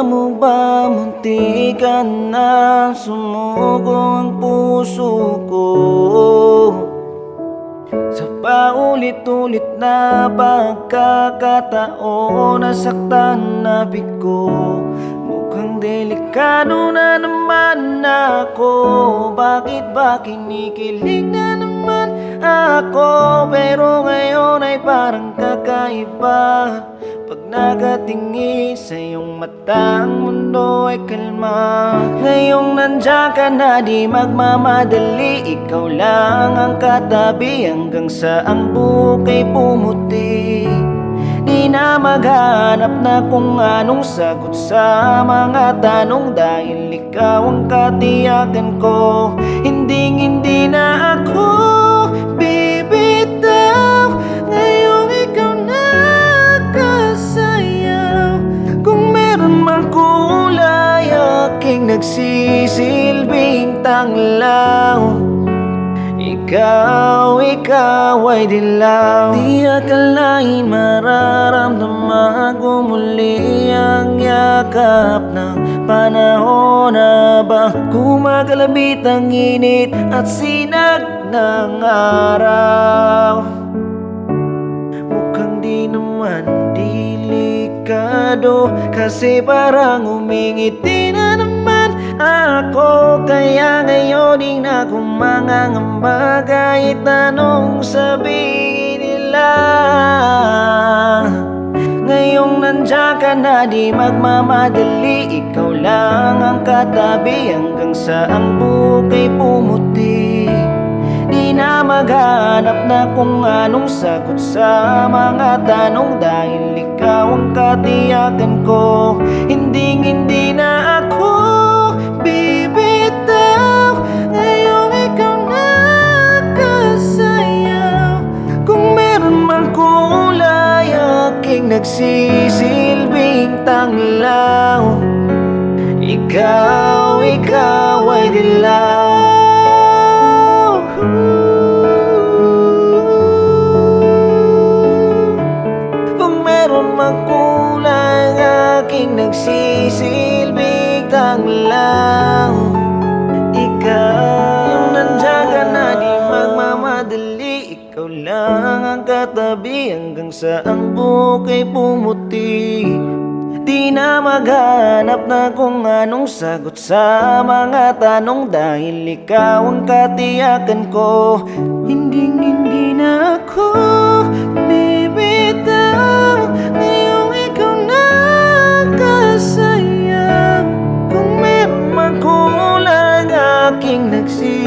mo ba muntikan na sumuko ang puso ko? Sa paulit-ulit na pagkakataon, nasaktan na ko. Mukhang delikado na naman ako. Bakit ba kinikilig na naman ako? Pero ngayon ay parang kakaiba. Pag nakatingin sa iyong mata, ang mundo ay kalma. Ngayong nandiyan ka na, di magmamadali. Ikaw lang ang katabi hanggang sa ang buhok ay pumuti. Di na maghanap na kung anong sagot sa mga tanong, dahil ikaw ang katiyakan ko. Hindi na ako bibitaw. Ngayong ikaw na kasayaw. Kung meron mang kulay, aking nagsisilbing tanglaw. Ikaw ay dilaw. Di akalain mararamdaman ko muli ang yakap ng panahon na ba kumakalabit ang init at sinag ng araw. Mukhang di naman delikado, kasi parang umingiti na naman ako. Kaya ngayon di na ako mangangamba kahit anong sabihin nila. Ngayong nandiyan ka na, di magmamadali. Ikaw lang ang katabi hanggang sa ang buhok ay pumuti. Di na maghanap na kung anong sagot sa mga tanong, dahil ikaw ang katiyakan ko. Hindi na ako bibitaw. Ngayong ikaw na kasayaw. Kung meron mang kulay, aking nagsisilbing tanglaw. Ikaw ay dilaw. Kung meron mang kulay, aking nagsisilbing tanglaw. Ikaw yung nandiyan ka na, di magmamadali. Ikaw lang ang katabi hanggang sa ang buhok ay pumuti. Di na maghanap na kung anong sagot sa mga tanong, dahil ikaw ang katiyakan ko. Hindi na ako bibitaw. Ngayong ikaw na kasayaw. Kung meron man kulang, aking nagsisilbing